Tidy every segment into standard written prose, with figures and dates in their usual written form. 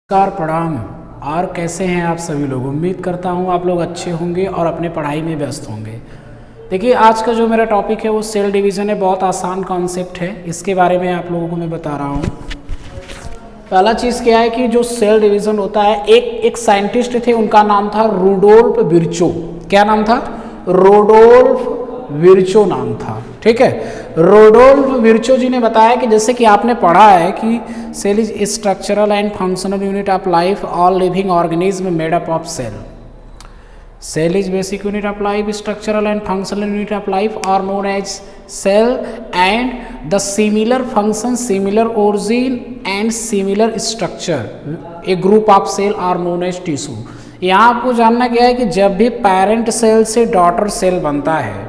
नमस्कार, प्रणाम। और कैसे हैं आप सभी लोग। उम्मीद करता हूं आप लोग अच्छे होंगे और अपने पढ़ाई में व्यस्त होंगे। देखिए, आज का जो मेरा टॉपिक है वो सेल डिवीज़न है। बहुत आसान कॉन्सेप्ट है, इसके बारे में आप लोगों को मैं बता रहा हूं। पहला चीज़ क्या है कि जो सेल डिवीज़न होता है, एक साइंटिस्ट थे, उनका नाम था रुडोल्फ विर्चो। क्या नाम था? रुडोल्फ विर्चो नाम था। ठीक है, रुडोल्फ विर्चो जी ने बताया कि जैसे कि आपने पढ़ा है कि cell is structural and functional unit of life, all living organism made up of cell. Cell is basic unit of life, structural and functional unit of life are known as cell, and the similar function, similar origin and similar structure, a group of cell are known as tissue। यहाँ आपको जानना क्या है कि जब भी parent cell से daughter cell बनता है,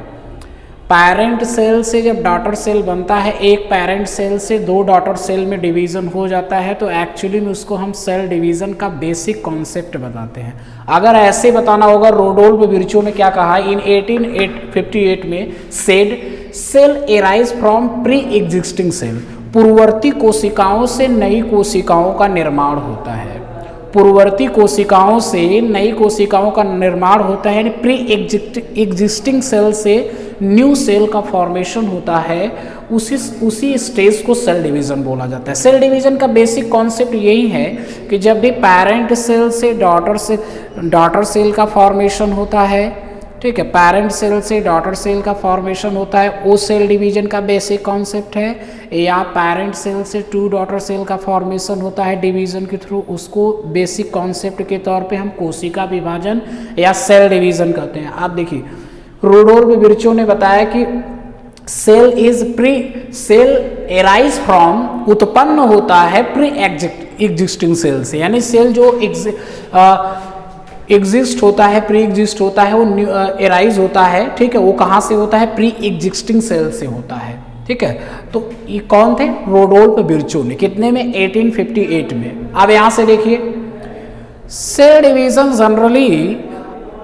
पेरेंट सेल से जब डॉटर सेल बनता है, एक पेरेंट सेल से दो डॉटर सेल में डिवीज़न हो जाता है, तो एक्चुअली में उसको हम सेल डिवीज़न का बेसिक कॉन्सेप्ट बताते हैं। अगर ऐसे बताना होगा, रुडोल्फ विर्चो ने क्या कहा इन 1858 में, said cell arise from pre existing cell. पूर्ववर्ती कोशिकाओं से नई कोशिकाओं का निर्माण होता है। पूर्ववर्ती कोशिकाओं से नई कोशिकाओं का निर्माण होता है, प्री एग्जिस्टिंग सेल से न्यू सेल का फॉर्मेशन होता है। उसी स्टेज को सेल डिवीज़न बोला जाता है। सेल डिवीज़न का बेसिक कॉन्सेप्ट यही है कि जब भी पेरेंट सेल से डॉटर सेल का फॉर्मेशन होता है, ठीक है, पेरेंट सेल से डॉटर सेल का फॉर्मेशन होता है, वो सेल डिवीज़न का बेसिक कॉन्सेप्ट है। या पेरेंट सेल से टू डॉटर सेल का फॉर्मेशन होता है डिवीज़न के थ्रू, उसको बेसिक कॉन्सेप्ट के तौर पे हम कोशिका विभाजन या सेल डिवीज़न कहते हैं। आप देखिए, रुडोल्फ विर्चो ने बताया कि सेल एराइज फ्रॉम, उत्पन्न होता है प्री एग्जिस्टिंग सेल से। यानी सेल जो एग्जिस्ट होता है, प्री एग्जिस्ट होता है, वो एराइज होता है। ठीक है, वो कहाँ से होता है? प्री एग्जिस्टिंग सेल से होता है। ठीक है, तो ये कौन थे? रुडोल्फ विर्चो ने। कितने में? 1858 में। अब यहाँ से देखिए, सेल डिवीज़न जनरली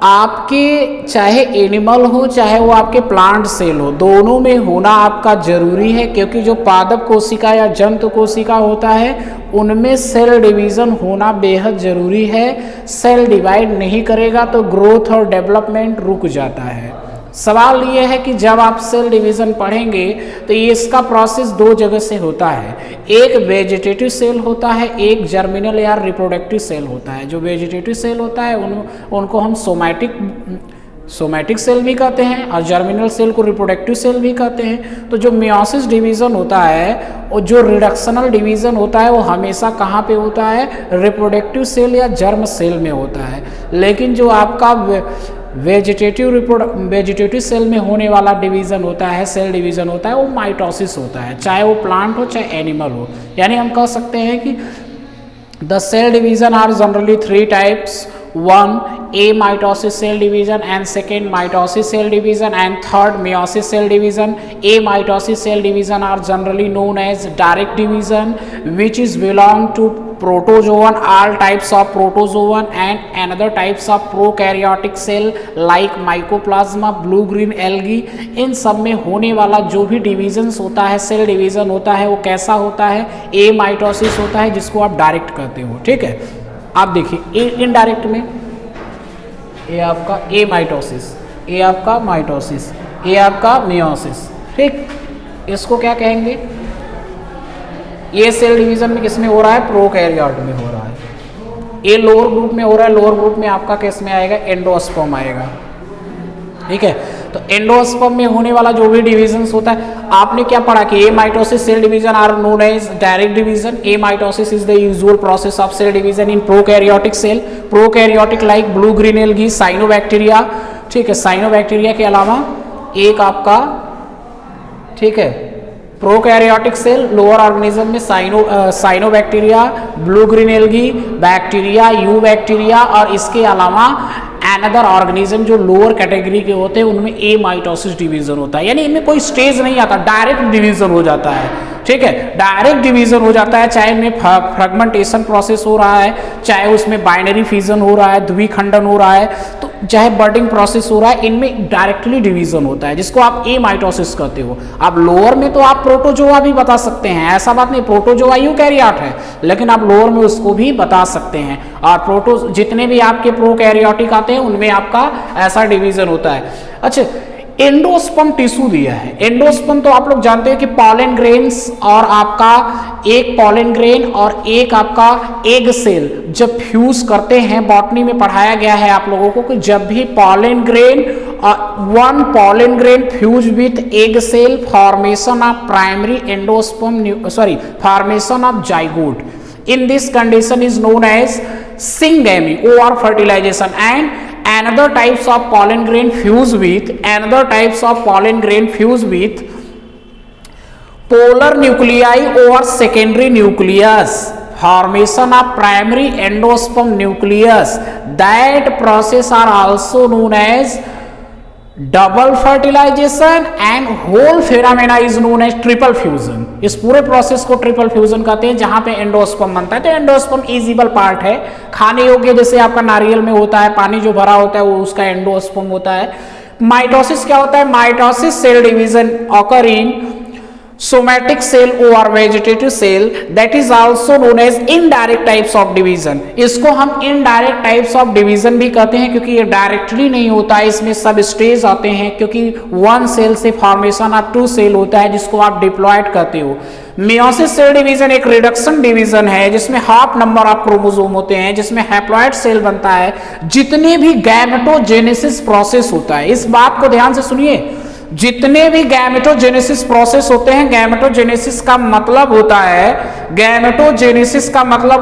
आपके चाहे एनिमल हो चाहे वो आपके प्लांट सेल हो, दोनों में होना आपका जरूरी है, क्योंकि जो पादप कोशिका या जंतु कोशिका होता है उनमें सेल डिवीज़न होना बेहद जरूरी है। सेल डिवाइड नहीं करेगा तो ग्रोथ और डेवलपमेंट रुक जाता है। सवाल ये है कि जब आप सेल डिवीज़न पढ़ेंगे तो ये इसका प्रोसेस दो जगह से होता है। एक वेजिटेटिव सेल होता है, एक जर्मिनल या रिप्रोडक्टिव सेल होता है। जो वेजिटेटिव सेल होता है उनको हम सोमैटिक सेल भी कहते हैं, और जर्मिनल सेल को रिप्रोडक्टिव सेल भी कहते हैं। तो जो मियोसिस डिवीज़न होता है और जो रिडक्शनल डिवीज़न होता है वो हमेशा कहाँ पे होता है? रिप्रोडक्टिव सेल या जर्म सेल में होता है। लेकिन जो आपका वेजिटेटिव सेल में होने वाला डिवीज़न होता है, सेल डिवीज़न होता है, वो माइटोसिस होता है, चाहे वो प्लांट हो चाहे एनिमल हो। यानी हम कह सकते हैं कि the cell division are generally 3 types. 1 A mitosis cell division, and 2nd mitosis cell division, and 3rd meiosis cell division। A mitosis cell division are generally known as direct division, which is belong to protozoan, all types of protozoan, and another types of prokaryotic cell like mycoplasma, blue green algae। इन सब में होने वाला जो भी divisions होता है, cell division होता है, वो कैसा होता है? ए माइटोसिस होता है, जिसको आप डायरेक्ट कहते हो। ठीक है, आप देखिए, इनडायरेक्ट में ये आपका ए माइटोसिस, ये आपका माइटोसिस, ये आपका मियोसिस। ठीक, इसको क्या कहेंगे? ये सेल डिवीज़न में किस में हो रहा है? प्रोकैरियोट में हो रहा है। ये लोअर ग्रुप में हो रहा है। लोअर ग्रुप में आपका किस में आएगा? एंडोस्पर्म आएगा। ठीक है, तो एंडोस्पर्म में होने वाला जो भी डिवीजन्स होता है, आपने क्या पढ़ा कि amitosis cell division are known as direct division. Amitosis is the usual process of cell division in prokaryotic cell. Prokaryotic like blue green algae, cyanobacteria. ठीक है, साइनोबैक्टीरिया के अलावा एक आपका, ठीक है, प्रोकैरियोटिक सेल लोअर ऑर्गेनिज्म में cyanobacteria, blue green algae, bacteria, eubacteria, और इसके अलावा अनदर ऑर्गेनिज्म जो लोअर कैटेगरी के होते हैं उनमें ए माइटोसिस डिवीजन होता है। यानी इनमें कोई स्टेज नहीं आता, डायरेक्ट डिवीजन हो जाता है। ठीक है, डायरेक्ट डिवीजन हो जाता है, चाहे इनमें फ्रेगमेंटेशन प्रोसेस हो रहा है, चाहे उसमें बाइनरी फिजन हो रहा है, द्विखंडन हो रहा है, तो चाहे बर्डिंग प्रोसेस हो रहा है, इनमें डायरेक्टली डिवीजन होता है जिसको आप ए माइटोसिस कहते हो। अब लोअर में तो आप प्रोटोजोआ भी बता सकते हैं, ऐसा बात नहीं, प्रोटोजोआ यूकैरियोट है, लेकिन आप लोअर में उसको भी बता सकते हैं। और प्रोटो जितने भी आपके प्रोकैरियोटिक आते हैं उनमें आपका ऐसा डिवीजन होता है। अच्छा, एंडोस्पर्म टिश्यू दिया है। एंडोस्पर्म तो आप लोग जानते हैं कि पॉलन ग्रेन्स और आपका एक पॉलन ग्रेन और एक आपका एग सेल जब फ्यूज करते हैं, बॉटनी में पढ़ाया गया है आप लोगों को कि जब भी pollen grain one pollen grain fuse with egg cell, formation of primary endosperm formation of zygote, in this condition is known as syngamy or fertilization, and another types of pollen grain fuse with polar nuclei or secondary nucleus, formation of primary endosperm nucleus. That process are also known as double fertilization and whole phenomena is known as triple fusion. इस पूरे process को triple fusion कहते हैं जहां पे endosperm बनता है। तो एंडोस्पर्म इजिबल पार्ट है, खाने योग्य, जैसे आपका नारियल में होता है, पानी जो भरा होता है वो उसका एंडोस्पर्म होता है। माइटोसिस क्या होता है? Mitosis cell division occur in somatic cell or vegetative cell, that is also known as indirect types of division। इसको हम indirect types of division भी कहते हैं क्योंकि ये डायरेक्टली नहीं होता है, इसमें सब स्टेज आते हैं, क्योंकि वन सेल से फॉर्मेशन ऑफ टू सेल होता है जिसको आप डिप्लॉयड कहते हो। मियोसिस सेल डिवीजन एक रिडक्शन डिवीजन है जिसमें हाफ नंबर ऑफ क्रोमोसोम होते हैं, जिसमें हैप्लॉइड सेल बनता है। जितने भी गैमेटोजेनेसिस प्रोसेस होता है, इस बात को ध्यान से सुनिए, जितने भी गैमेटोजेनेसिस प्रोसेस होते हैं, गैमेटोजेनेसिस का मतलब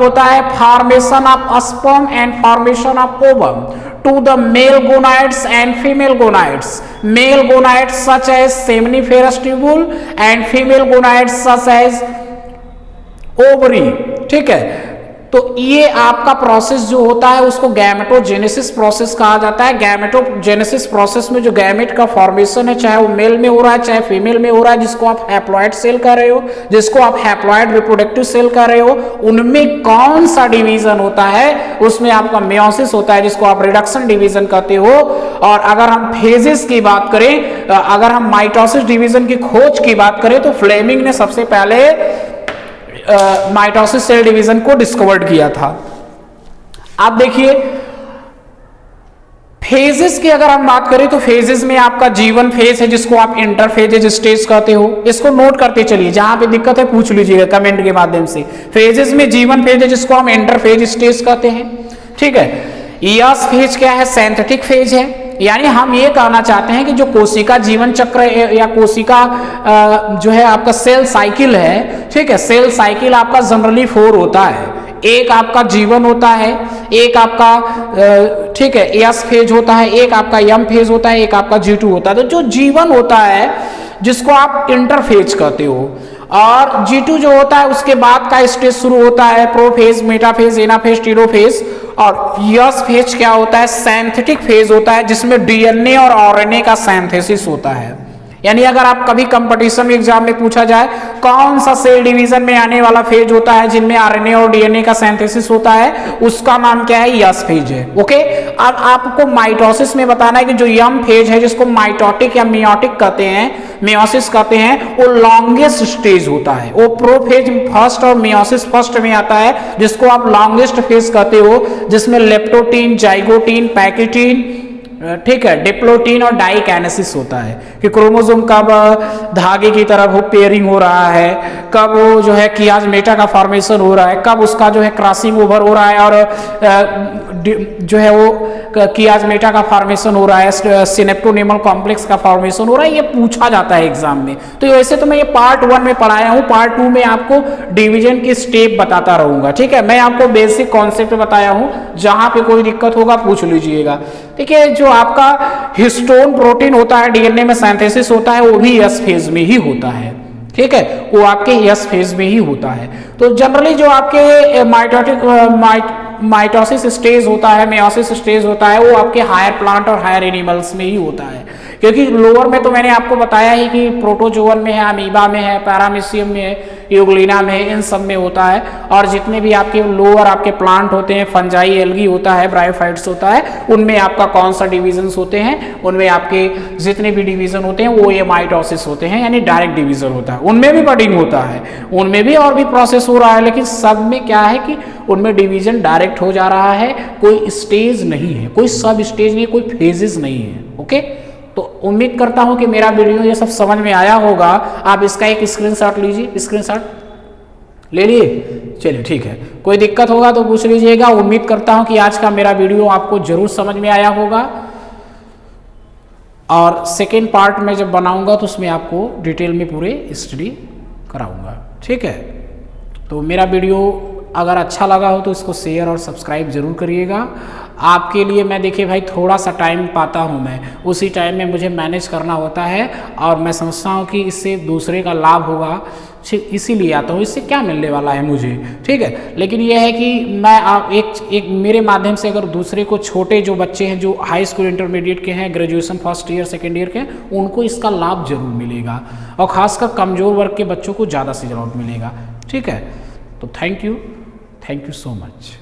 होता है formation of sperm and formation of ovum to the male gonads and female gonads. Male gonads such as seminiferous tubule and female gonads such as ovary. ठीक है, तो ये आपका प्रोसेस जो होता है उसको गैमेटोजेनेसिस प्रोसेस कहा जाता है। गैमेटोजेनेसिस प्रोसेस में जो गैमेट का फॉर्मेशन है, चाहे वो मेल में हो रहा है चाहे फीमेल में हो रहा है, जिसको आप हैप्लॉइड सेल कह रहे हो, जिसको आप हैप्लॉइड रिप्रोडक्टिव सेल कह रहे हो, उनमें कौन सा डिवीजन होता है? उसमें आपका मियोसिस होता है जिसको आप रिडक्शन डिवीजन कहते हो। और अगर हम फेजेस की बात करें, अगर हम माइटोसिस डिवीजन की खोज की बात करें, तो फ्लेमिंग ने सबसे पहले माइटोसिस सेल डिवीजन को डिस्कवर्ड किया था। आप देखिए फेजेस की अगर हम बात करें तो फेजेस में आपका जीवन फेज है जिसको आप इंटरफेजेज स्टेज कहते हो। इसको नोट करते चलिए, जहां पे दिक्कत है पूछ लीजिएगा कमेंट के माध्यम से। फेजेस में जीवन फेज है जिसको हम इंटरफेज स्टेज कहते हैं। ठीक है, यस फेज क्या है? सिंथेटिक फेज है, यानी हम ये कहना चाहते हैं कि जो कोशिका जीवन चक्र या कोशिका जो है आपका सेल साइकिल है, ठीक है, सेल साइकिल आपका जनरली 4 होता है। एक आपका जीवन होता है, एक आपका ठीक है एस फेज होता है, एक आपका यम फेज होता है, एक आपका G2 होता है। तो जो जीवन होता है जिसको आप इंटरफेज कहते हो, और G2 जो होता है उसके बाद का स्टेज शुरू होता है प्रोफेज, मेटाफेज, एनाफेज, टीलोफेज। और यस फेज क्या होता है? सिंथेटिक फेज होता है जिसमें डीएनए और आरएनए का सिंथेसिस होता है। यानी अगर आप कभी कंपटीशन एग्जाम में पूछा जाए कौन सा सेल डिवीजन में आने वाला फेज होता है जिनमें आरएनए और डीएनए का सिंथेसिस होता है, उसका नाम क्या है? यस फेज है। ओके, अब आपको माइटोसिस में बताना है कि जो यम फेज है जिसको माइटोटिक या मियोटिक कहते हैं, मियोसिस कहते हैं, वो लॉन्गेस्ट स्टेज होता है। वो प्रोफेज फर्स्ट और मियोसिस फर्स्ट में आता है जिसको आप लॉन्गेस्ट फेज कहते हो, जिसमें लेप्टोटीन, जाइगोटीन, पैकेटीन, ठीक है, डिप्लोटीन और डाइकाइनेसिस होता है कि क्रोमोसोम कब धागे की तरफ पेयरिंग हो रहा है, कब वो जो है कियाजमेटा का फॉर्मेशन हो रहा है, कब उसका जो है क्रॉसिंग ओवर हो रहा है और जो है वो कियाजमेटा का फॉर्मेशन हो रहा है, सिनेप्टोनेमल कॉम्प्लेक्स का फॉर्मेशन हो रहा है। ये पूछा जाता है एग्जाम में। तो वैसे तो मैं ये पार्ट 1 में पढ़ाया हूँ, पार्ट 2 में आपको डिवीजन की स्टेप बताता रहूंगा। ठीक है, मैं आपको बेसिक कॉन्सेप्ट बताया हूँ, जहां पे कोई दिक्कत होगा पूछ लीजिएगा। ठीक है, जो आपका हिस्टोन प्रोटीन होता है, डीएनए में सिंथेसिस होता है, वो भी यस फेज में ही होता है। ठीक है, वो आपके यस फेज में ही होता है। तो जनरली जो आपके माइटोसिस स्टेज होता है, मेयोसिस स्टेज होता है, वो आपके हायर प्लांट और हायर एनिमल्स में ही होता है। क्योंकि लोअर में तो मैंने आपको बताया ही कि प्रोटोजोअन में है, अमीबा में है, पैरामीशियम में है, यूग्लिना में है, इन सब में होता है। और जितने भी आपके लोअर आपके प्लांट होते हैं, फंजाई, एल्गी होता है, ब्रायोफाइट्स होता है, उनमें आपका कौन सा डिविजन्स होते हैं, उनमें आपके जितने भी डिवीजन होते हैं वो ये माइटोसिस होते हैं, यानी डायरेक्ट डिवीजन होता है। उनमें भी बडिंग होता है, उनमें भी और भी प्रोसेस हो रहा है, लेकिन सब में क्या है कि उनमें डिवीजन डायरेक्ट हो जा रहा है, कोई स्टेज नहीं है, कोई सब स्टेज नहीं, कोई फेजेस नहीं है। ओके, तो उम्मीद करता हूं कि मेरा वीडियो ये सब समझ में आया होगा। आप इसका एक स्क्रीनशॉट लीजिए, स्क्रीनशॉट ले लिए, चलिए ठीक है। कोई दिक्कत होगा तो पूछ लीजिएगा। उम्मीद करता हूं कि आज का मेरा वीडियो आपको जरूर समझ में आया होगा, और सेकेंड पार्ट में जब बनाऊंगा तो उसमें आपको डिटेल में पूरे स्टडी कराऊंगा। ठीक है, तो मेरा वीडियो अगर अच्छा लगा हो तो इसको शेयर और सब्सक्राइब जरूर करिएगा। आपके लिए मैं देखिए भाई थोड़ा सा टाइम पाता हूँ, मैं उसी टाइम में मुझे मैनेज करना होता है, और मैं समझता हूँ कि इससे दूसरे का लाभ होगा, इसीलिए आता हूँ। इससे क्या मिलने वाला है मुझे, ठीक है। लेकिन यह है कि मैं एक मेरे माध्यम से अगर दूसरे को, छोटे जो बच्चे हैं जो हाई स्कूल इंटरमीडिएट के हैं, graduation first year second year के हैं, उनको इसका लाभ जरूर मिलेगा, और ख़ासकर कमज़ोर वर्ग के बच्चों को ज़्यादा से ज़्यादा मिलेगा। ठीक है, तो थैंक यू सो मच।